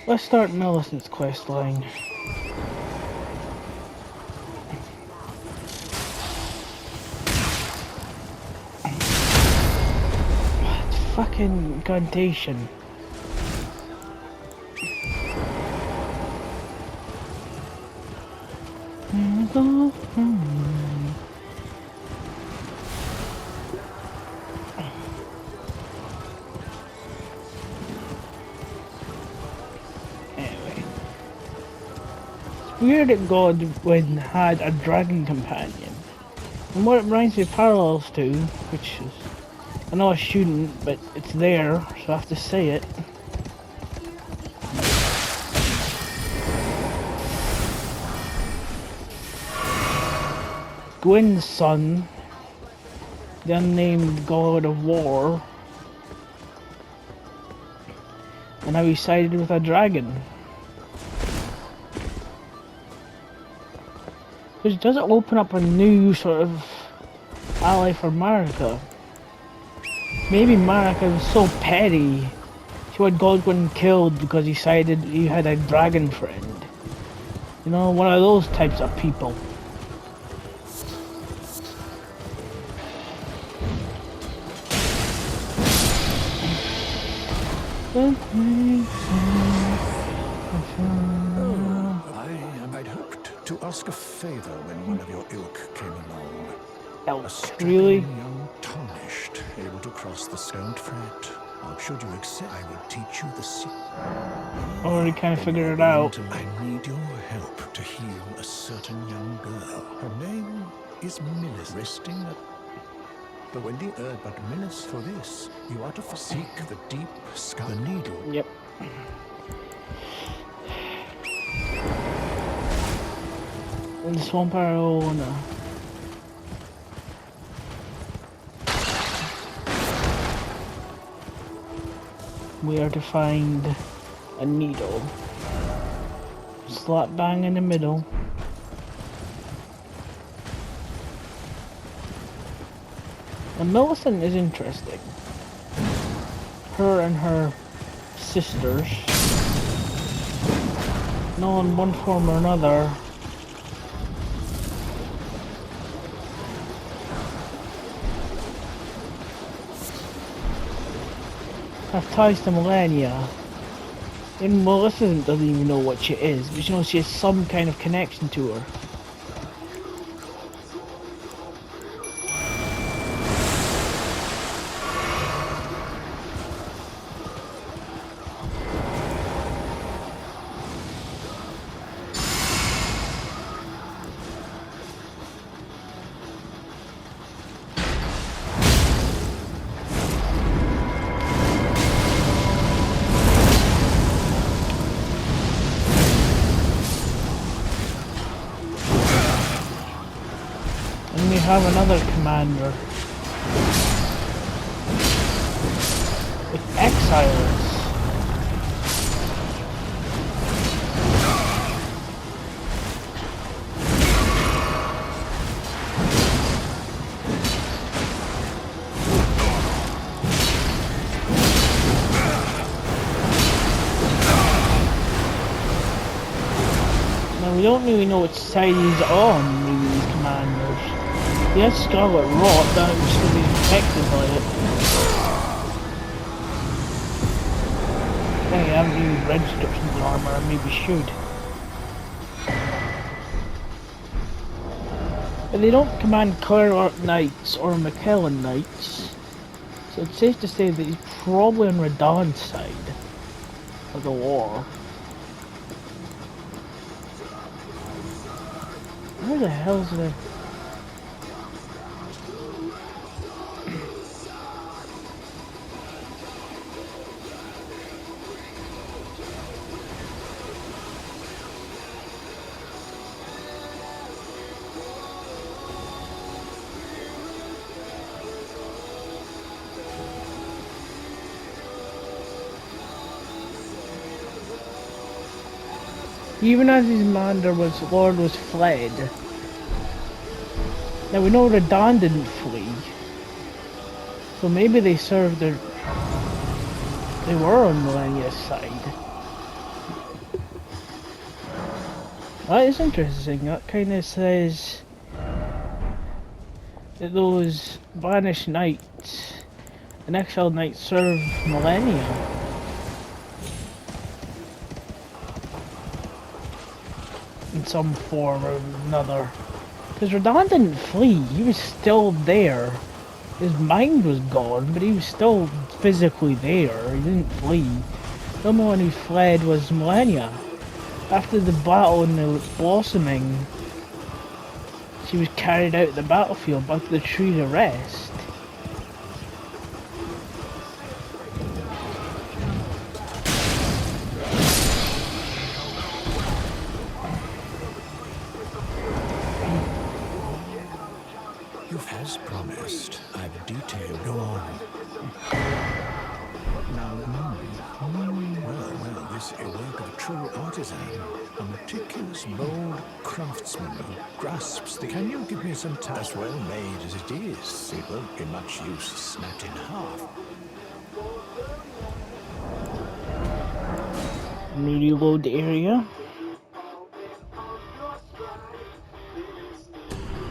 Let's start Milicent's quest line. What fucking incantation? Weird that Godwin had a dragon companion. And what it reminds me of parallels to, which is, I know I shouldn't, but it's there, so I have to say it. Gwyn's son, the unnamed god of war, and how he sided with a dragon. Which doesn't open up a new sort of ally for Marika. Maybe Marika was so petty, she wanted Godwin killed because he decided he had a dragon friend. You know, one of those types of people. I'd hoped to ask a favor when one of your ilk came along. Elk, strapping really? young tarnished, able to cross the stone threat. Should you accept, I would teach you the secret. Already kind of figured it out. I need your help to heal a certain young girl. Her name is Milicent. Resting at the Wendy but Milicent, for this, you are to seek the deep sky. The needle. Yep. In the swamp area. We are to find a needle. Slap bang in the middle. And Milicent is interesting. Her and her sisters, know in one form or another, have ties to Millennia. And Milicent doesn't even know what she is, but she knows she has some kind of connection to her. And we have another commander with exiles. Now we don't really know which side he's on, maybe these commanders. He has Scarlet Rot, that was going to be affected by it. Dang, I haven't used red strips in armor, I maybe should. But they don't command Clerk Knights or McKellen Knights, so it's safe to say that he's probably on Radahn's side of the war. Where the hell's the... Even as his lord was fled. Now we know Radahn didn't flee. So maybe they served their... They were on Millennia's side. That is interesting. That kind of says that those vanished knights and exiled knights serve millennia in some form or another. Because Radahn didn't flee, he was still there. His mind was gone, but he was still physically there. He didn't flee. The only one who fled was Millennia. After the battle in the Blossoming, she was carried out of the battlefield back to the tree to rest. As promised, I've detailed. Go on. Now, well, this is work of a true artisan, a meticulous, bold craftsman who grasps the... Can you give me some time? As well made as it is, it won't be much use snapped in half. Reload the area.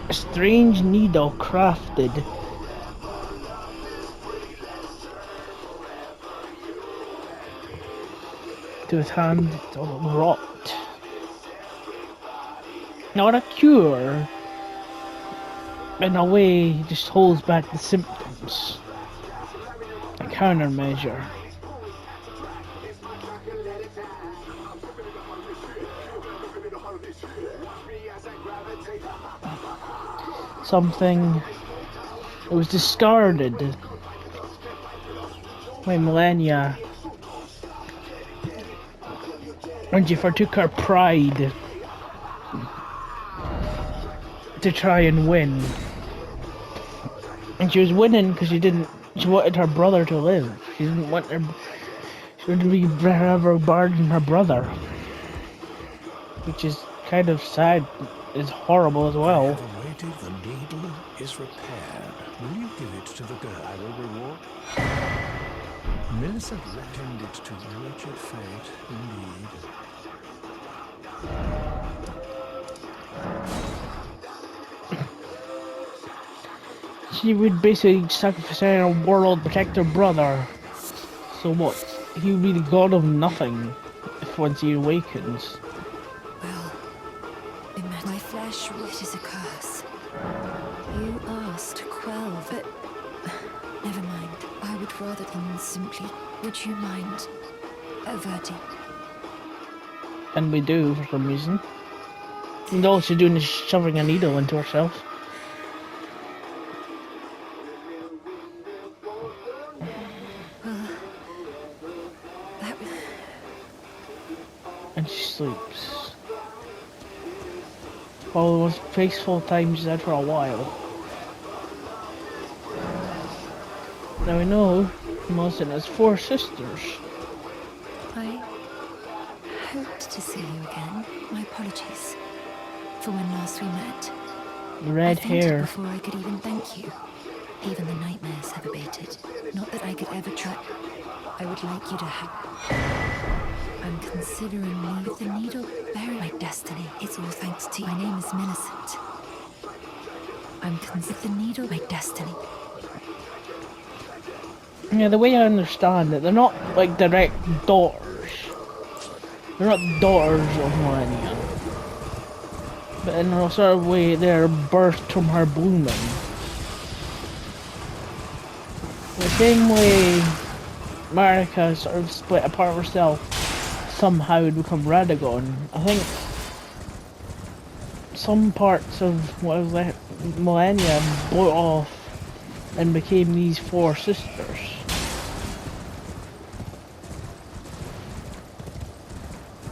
A strange needle crafted to his hand rot. Not a cure. In a way, he just holds back the symptoms. A countermeasure. Something that was discarded by Millennia when she fortook her pride to try and win. And she was winning because she wanted her brother to live. She didn't want she wanted to be forever burden her brother. Which is kind of sad, is horrible as well. The needle is repaired. Will you give it to the girl? I will reward. Milicent tended to wretched fate, indeed. She would basically sacrifice her world, protect her brother. So what? He would be the god of nothing if once he awakens. Well, my flesh, it is a curse. You asked to quell, but never mind. I would rather than simply. Would you mind averting? And we do for some reason. And all she's doing is shoving a needle into herself. And she sleeps. All the most peaceful time she's had for a while. Now we know Milicent has 4 sisters. I hoped to see you again. My apologies for when last we met. Red I fainted hair. before I could even thank you. Even the nightmares have abated. Not that I could ever try. I would like you to have. I'm considering leaving the needle bury my destiny. It's all thanks to you. My name is Milicent. I'm considering the needle my destiny. Yeah, the way I understand it, they're not like direct daughters. They're not daughters of Millennia. But in a sort of way, they're birthed from her blooming. The same way Marika sort of split apart herself somehow to become Radagon. I think some parts of what was left Millennia blew off and became these 4 sisters.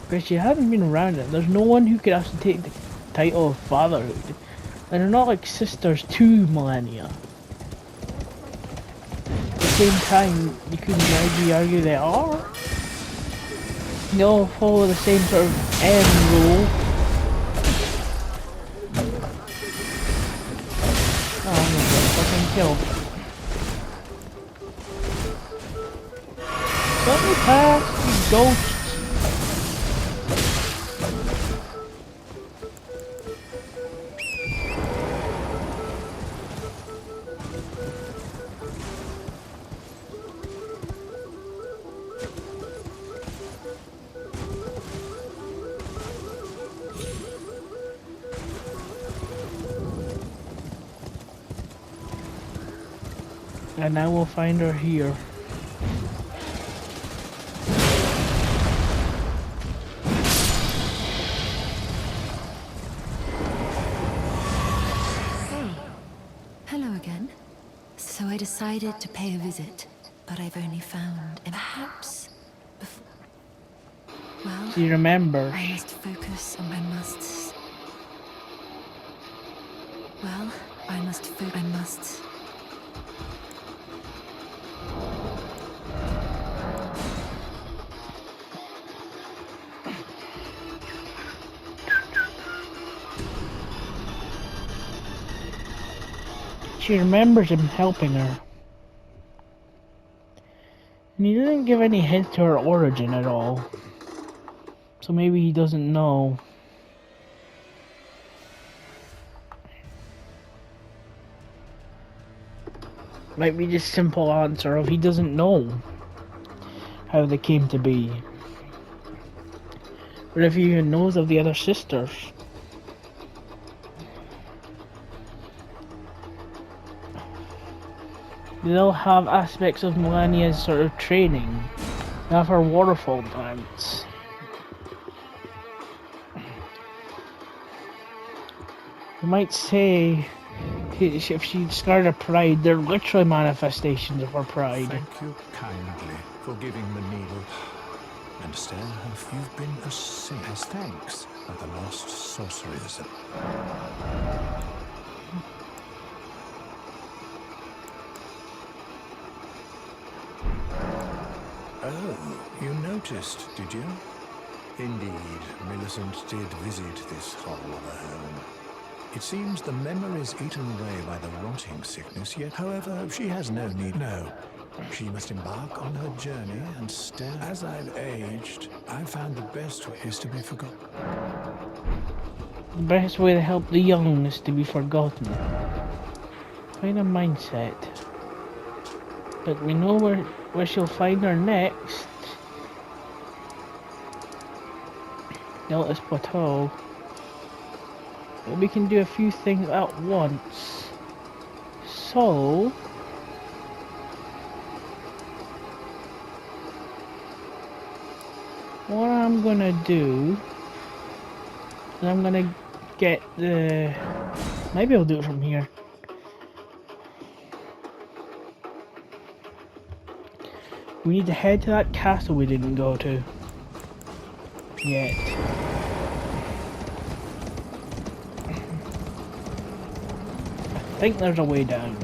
Because she hadn't been around it, there's no one who could actually take the title of fatherhood. And they're not like sisters to Millennia. At the same time, you could maybe argue they are. They all follow the same sort of end rule. Oh, I'm gonna get fucking killed. Let me pass, you ghost. And I will find her here. Hello again. So I decided to pay a visit, but I've only found perhaps. Well, She remembers. I must focus on. I must. Well, I must. I must. She remembers him helping her. And he didn't give any hint to her origin at all. So maybe he doesn't know. Might be just simple answer of he doesn't know how they came to be. Or if he even knows of the other sisters. They'll have aspects of Melania's sort of training. They have her waterfall dance. You might say, if she started a pride, they're literally manifestations of her pride. Thank you kindly for giving the needle. And Seraph, you've been a saint as thanks by the lost sorcerers. Oh, you noticed, did you? Indeed, Milicent did visit this hovel of a home. It seems the memory's eaten away by the rotting sickness, yet, however, she has no need. No. She must embark on her journey and stand. As I've aged, I've found the best way is to be forgotten. The best way to help the young is to be forgotten. Kind of mindset. But we know where she'll find her next. Delta's Plateau. But we can do a few things at once. So what I'm gonna do is I'm gonna get the... Maybe I'll do it from here. We need to head to that castle we didn't go to yet. I think there's a way down.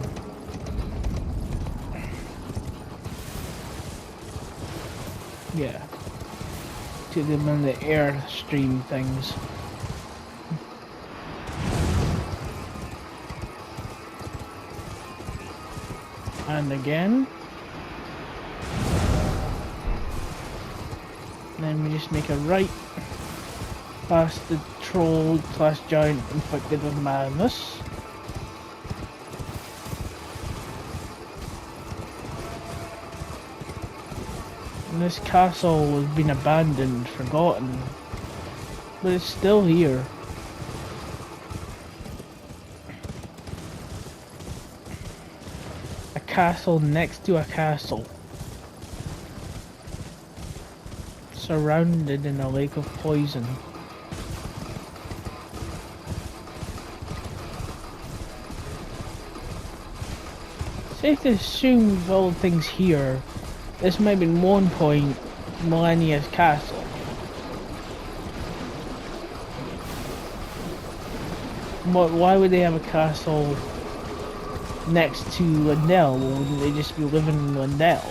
Yeah. To them in the airstream things. And again. Then we just make a right past the troll / giant inflicted with madness. And this castle has been abandoned, forgotten, but it's still here. A castle next to a castle. Surrounded in a lake of poison. Safe to assume with all things here, this might be one point Melania's castle. But why would they have a castle next to Lindell? Wouldn't they just be living in Lindell?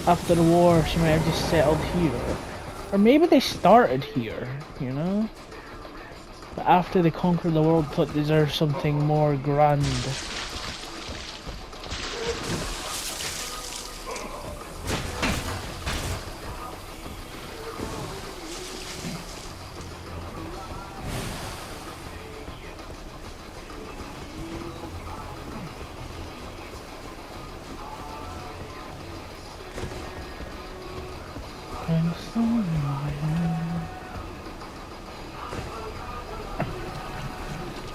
After the war, she might have just settled here. Or maybe they started here, you know? But after they conquered the world, thought deserves something more grand.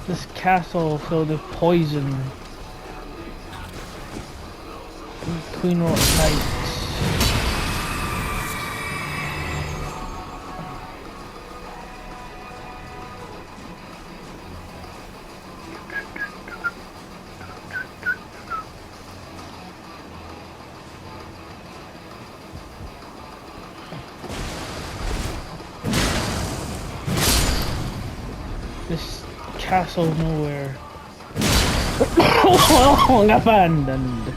This castle filled with poison Queen Rock Knights. This castle nowhere. Long abandoned.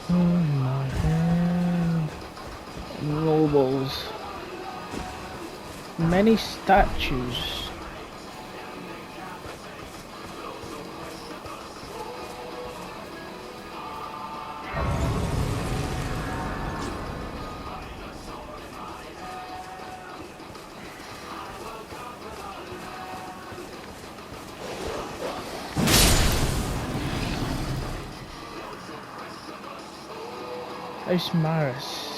My hand. Nobles. Many statues. House Maris.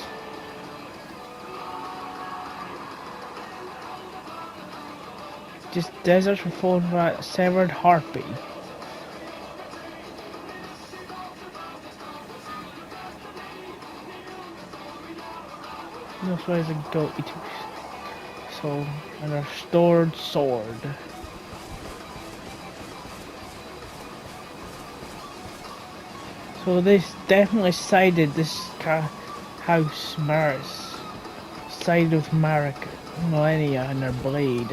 Just deserts were fallen by a severed harpy. This way is a goat eater. So, and a restored sword. So they definitely sided this house Maris. Sided with Millennia and their blade.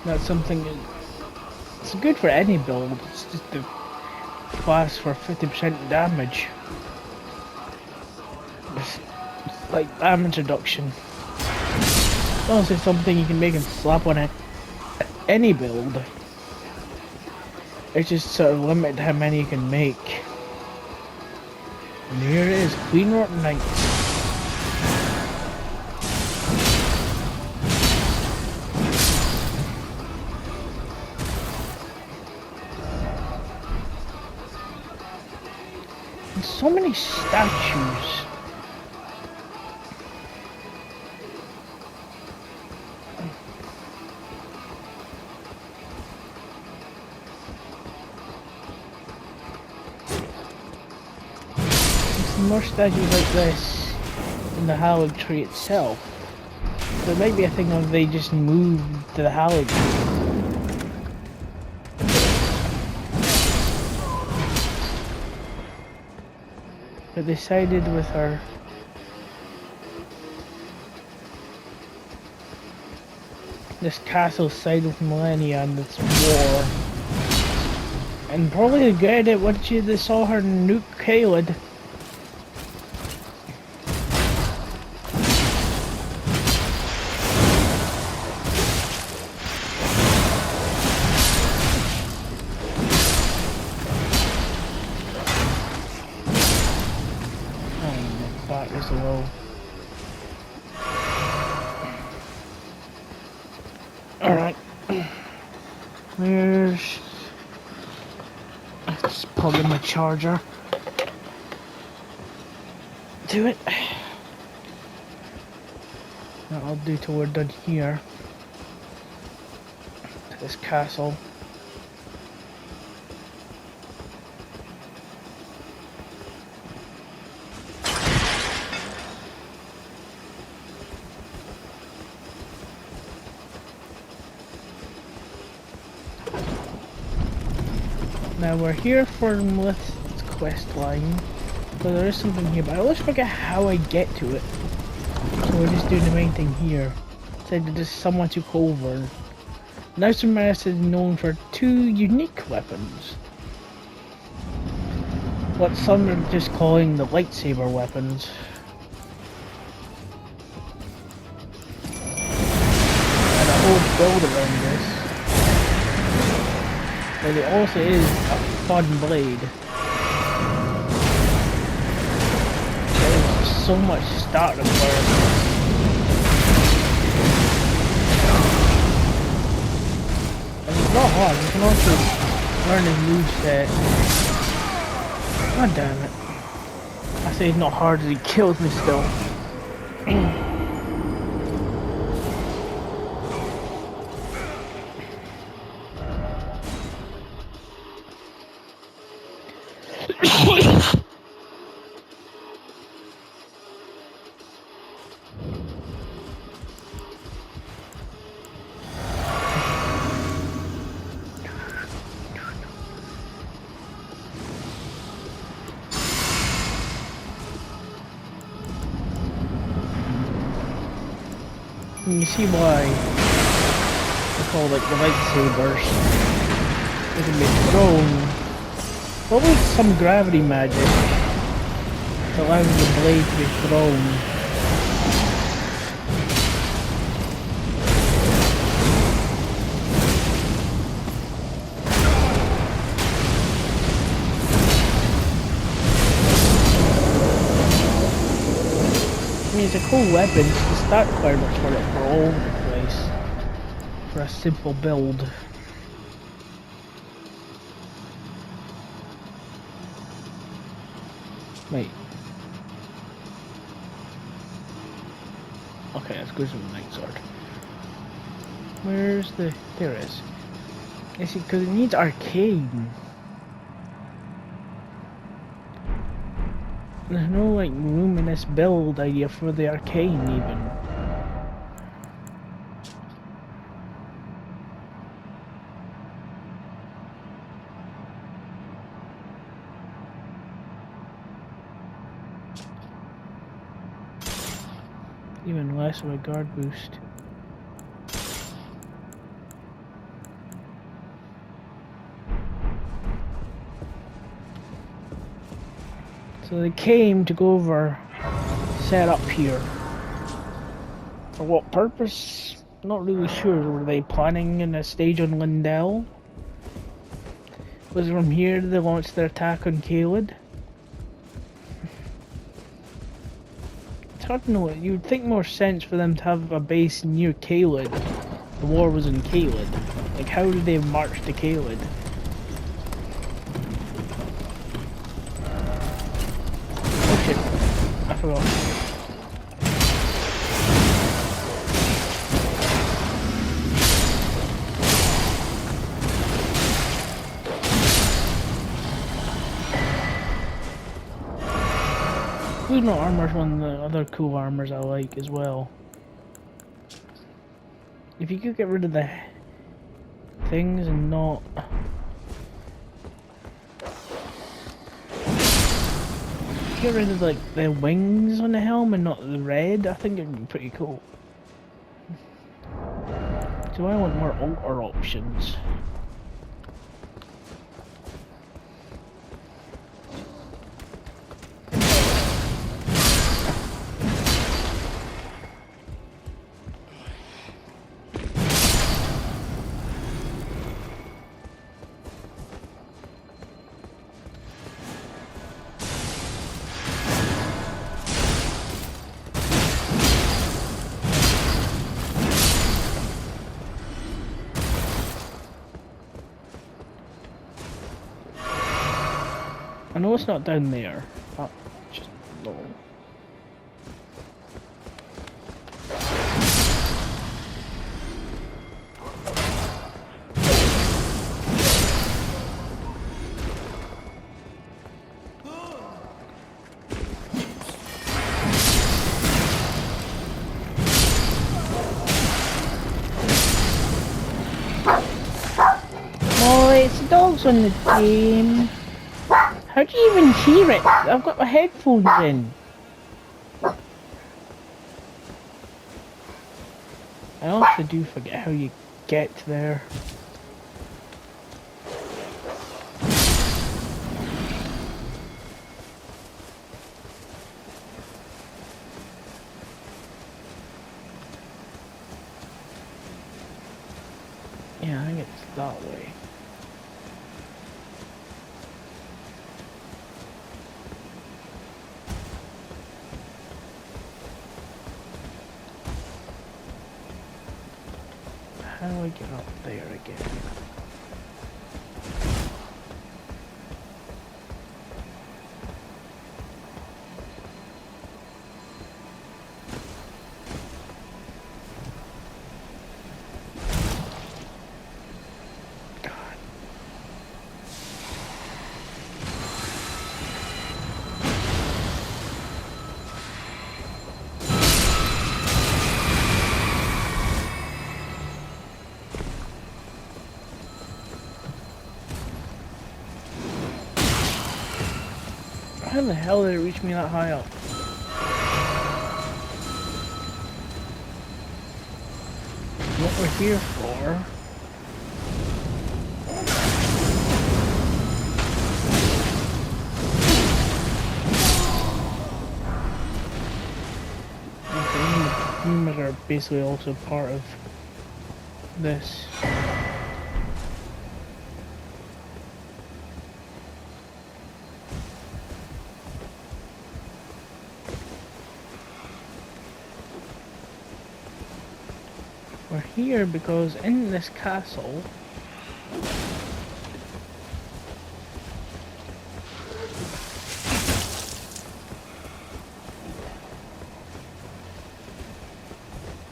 That's something it's good for any build. It's just the class for 50% damage. It's like damage reduction. It's honestly something you can make and slap on it at any build. It's just sort of limited how many you can make. And here it is, Queen Rock Knights. So many statues. There's more statues like this in the haligtree itself. There might be a thing of they just moved to the haligtree. But they sided with her. This castle sided with Millennia and this war. And probably the guy that they saw her nuke Caelid. Low. Alright. Let's plug in my charger to it. That'll do till we're done here. To this castle. Now we're here for Milicent's quest line, but there is something here, but I always forget how I get to it. So we're just doing the main thing here. Said that just someone took over. Now Samaras is known for 2 unique weapons. What some are just calling the lightsaber weapons. And a whole build around this. But it also is a fun blade. There's so much starting for it's not hard, you can also learn his moveset. God damn it. I say it's not hard as he kills me still. You see why they call like the lightsabers. They can be thrown. Probably some gravity magic that allows the blade to be thrown. I mean, it's a cool weapon, it's the stat requirements for it are all over the place for a simple build. Wait. Okay, let's go to the night sword. Where's the... there it is. I see, because it needs arcane. There's no like room in this build idea for the arcane even. Even less of a guard boost. So they came to go over, set up here. For what purpose? Not really sure. Were they planning in a stage on Lindell? Was it from here they launched their attack on Caelid? It's hard to know. You'd think more sense for them to have a base near Caelid. The war was in Caelid. Like, how did they march to Caelid? I forgot. Lunar armor's one of the other cool armors I like as well. If you could get rid of the things and not... get rid of like the wings on the helm and not the red, I think it'd be pretty cool. So I want more altar options. I know it's not down there, but just no. Oh, it's dogs on the game. How do you even hear it? I've got my headphones in. I also do forget how you get there. Yeah, I think it's that way. How do I get up there again? How the hell did it reach me that high up? What we're here for? Okay, humans are basically also part of this. We're here because in this castle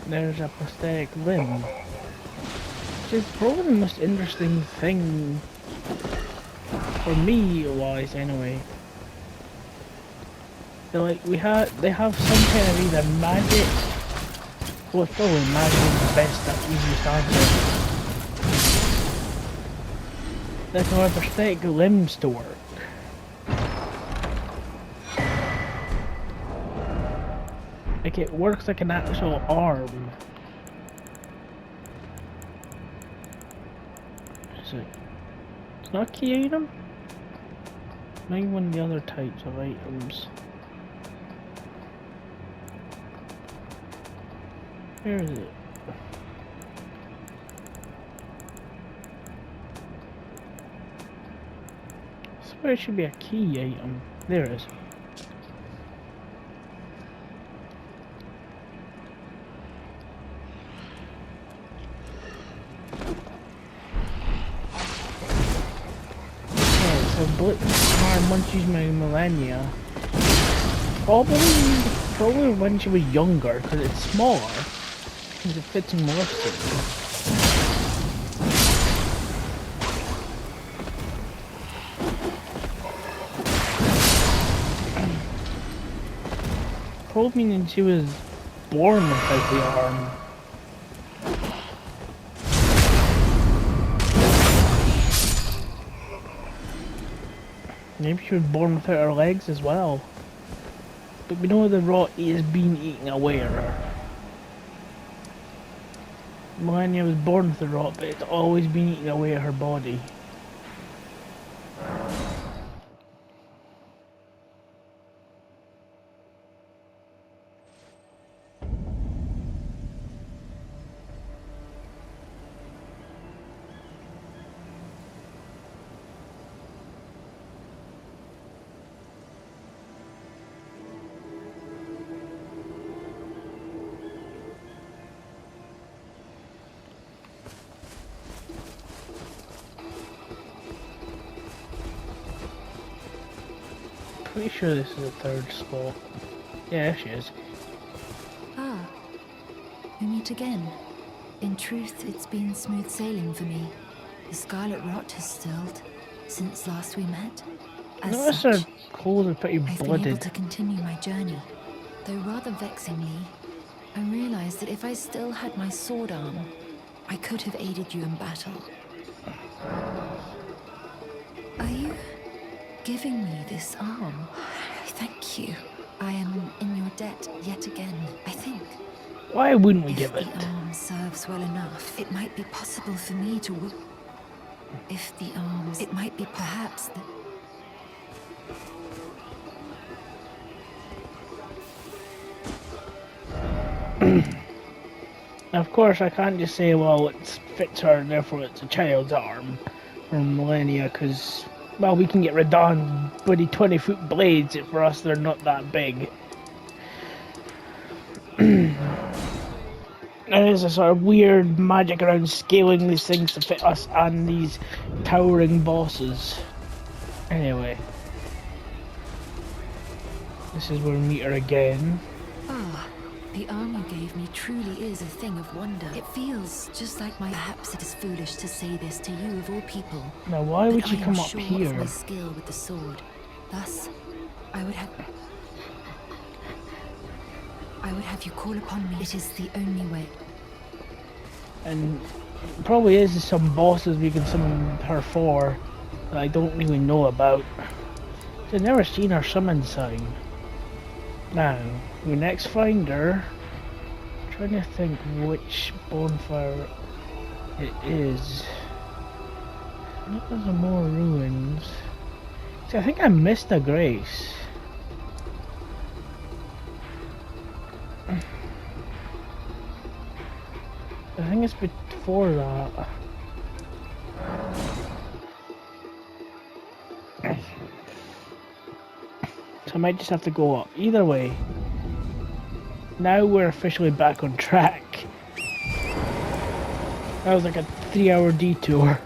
there's a prosthetic limb, which is probably the most interesting thing for me wise anyway. They're like they have some kind of either magic. Well, it's probably magic is the best, that easiest answer. That can have prosthetic limbs to work. Like it works like an actual arm. Is it? It's not a key item? Maybe one of the other types of items. Where is it? I swear it should be a key item. There it is. Okay, so Blitzarm once used my Millennia. Probably when she was younger, because it's smaller. Because it fits in more things. Probably meaning she was born without the arm. Maybe she was born without her legs as well. But we know the rot is being eaten away at her. Millennia was born with the rot, but it's always been eating away at her body. Pretty sure this is the third spot. Yeah, there she is. Ah, we meet again. In truth, it's been smooth sailing for me. The scarlet rot has stilled since last we met. As Notice such, her clothes are pretty I've been able blooded. to continue my journey. Though rather vexingly, I realized that if I still had my sword arm, I could have aided you in battle. Are you giving me this arm? Thank you. I am in your debt yet again, I think. Why wouldn't we If give the it? arm serves well enough, it might be possible for me to. If the arms, it might be perhaps that. Of course, I can't just say, well, it fits her, therefore it's a child's arm from millennia, because, well, we can get Radon bloody 20-foot blades. For us, they're not that big. There is a sort of weird magic around scaling these things to fit us and these towering bosses. Anyway. This is where we meet her again. Ah, the arm you gave me truly is a thing of wonder. It feels just like my. Perhaps it is foolish to say this to you of all people. Now, why would she I am come up sure here? of my skill with the sword. Thus, I would have you call upon me. It is the only way. And probably is some bosses we can summon her for that I don't really know about. I've never seen her summon sign. Now, we next find her. I'm trying to think which bonfire it is. I think there's more ruins. See, I think I missed a grace. I think it's before that. So I might just have to go up. Either way, now we're officially back on track. That was like a 3-hour detour.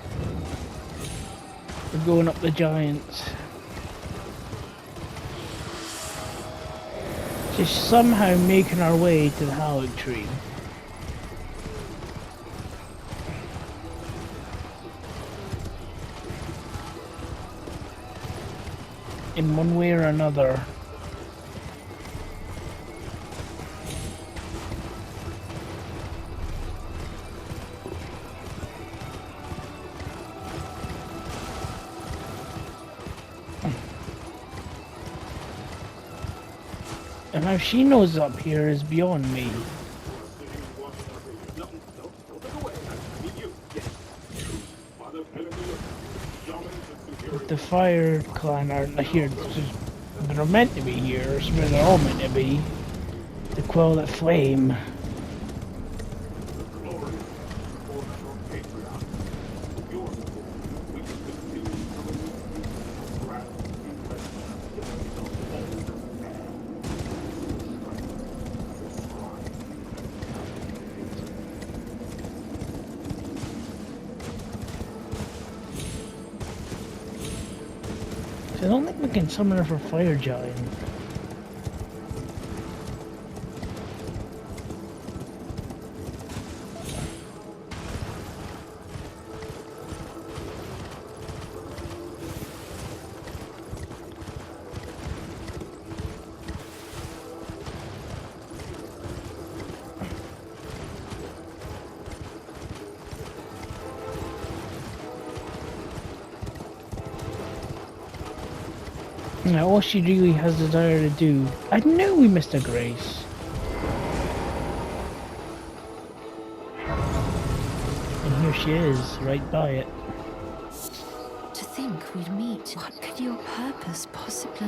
We're going up the giants. Just somehow making our way to the haligtree. In one way or another. And how she knows up here is beyond me. The fire clan aren't here. They're meant to be here, so they're all meant to be. To quell that flame. I don't think we can summon her for Fire Giant. Now, all she really has desire to do. I knew we missed a grace. And here she is, right by it. To think we'd meet. What could your purpose possibly?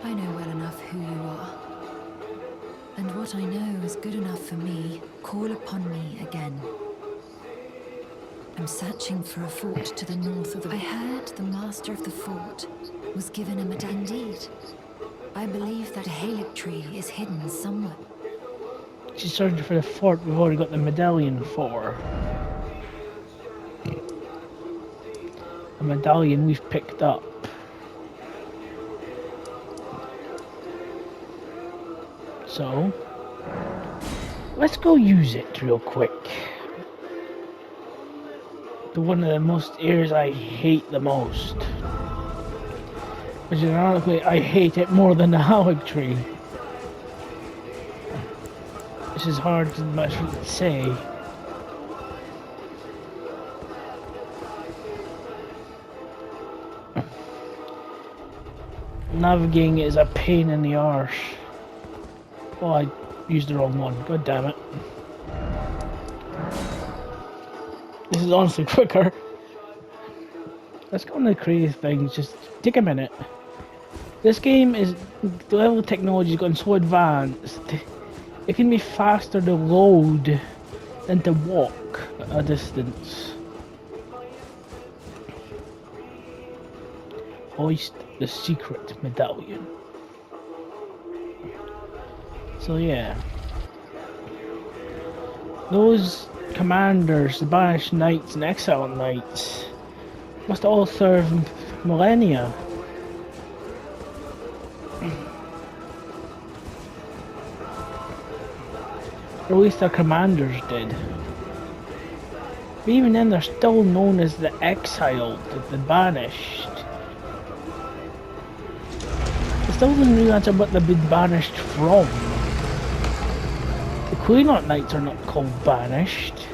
I know well enough who you are. And what I know is good enough for me. Call upon me again. I'm searching for a fort to the north of the... I heard the master of the fort was given a medallion. Indeed. I believe that a haligtree is hidden somewhere. She's searching for the fort we've already got the medallion for. A medallion we've picked up. So, let's go use it real quick. The one of the most areas I hate the most. Which ironically, I hate it more than the haligtree. This is hard to much say. Navigating is a pain in the arse. Well, used the wrong one. God damn it. This is honestly quicker. Let's go on the crazy things. Just take a minute. This game is, the level of technology has gotten so advanced. It can be faster to load than to walk a distance. Hoist the secret medallion. So yeah. Those commanders, the banished knights and exiled knights, must all serve millennia. Or at least their commanders did. But even then, they're still known as the exiled, the banished. It still doesn't really answer what they've been banished from. The Queenot Knights are not called banished.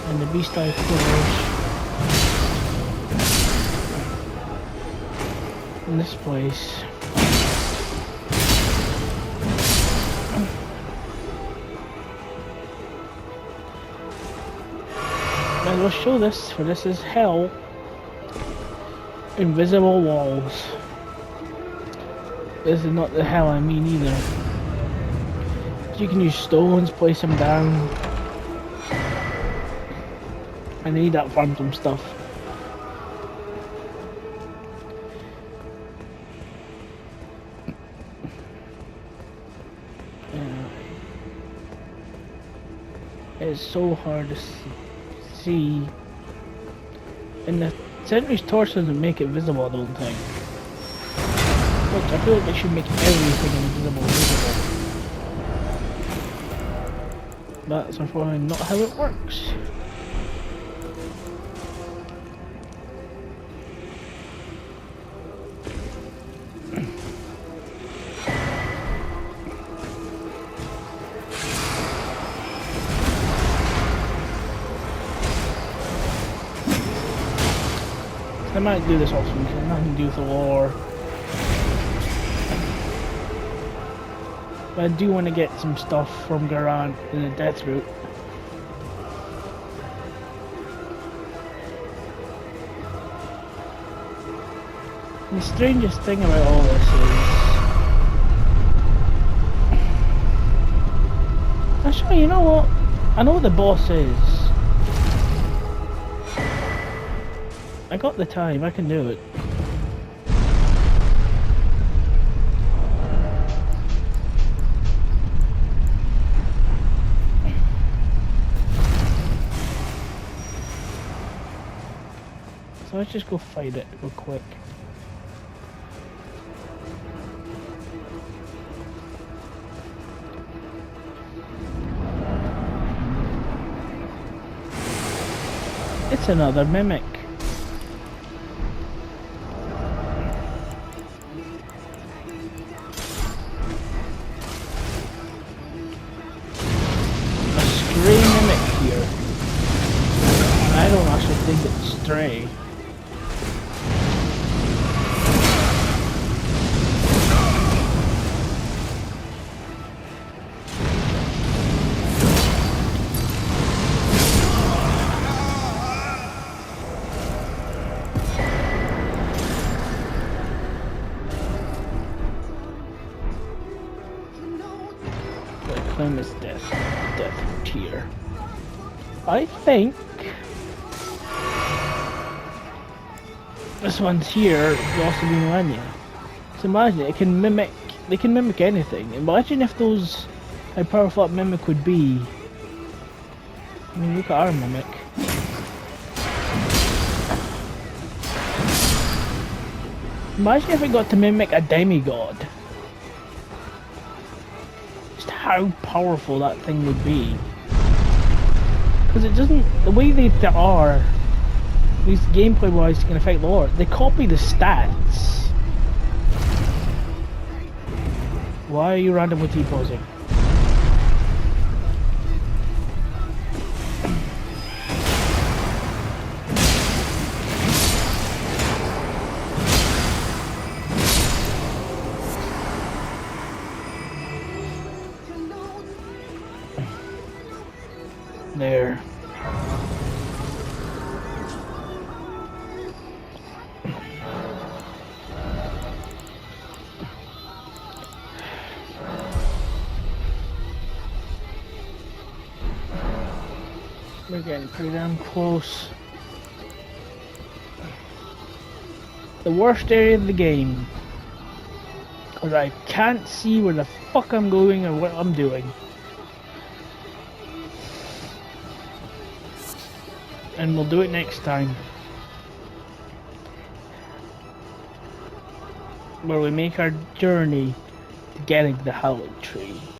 And the Beast Eye Killers in this place. Might as well show this, for this is hell. Invisible walls. This is not the hell I mean either. You can use stones, place them down. I need that phantom stuff. It's so hard to see. And the Sentry's torch doesn't make it visible, I don't think. Which I feel like they should make everything invisible visible. That's unfortunately not how it works. I might do this also because nothing to do with the lore. But I do want to get some stuff from Garan in the death route. And the strangest thing about all this is... Actually, you know what? I know what the boss is. I got the time, I can do it. So let's just go fight it real quick. It's another mimic. I don't actually think it's stray. The claim is death tier. I think this one's here will also be millennia. So imagine it can mimic. They can mimic anything. Imagine if those how powerful that mimic would be. I mean, look at our mimic. Imagine if it got to mimic a demigod. Just how powerful that thing would be. Because it doesn't. The way they are, at least gameplay wise, can affect the lore. They copy the stats. Why are you randomly T-posing? There. We're getting pretty damn close. The worst area of the game. Because I can't see where the fuck I'm going or what I'm doing. And we'll do it next time. Where we make our journey to getting the haligtree.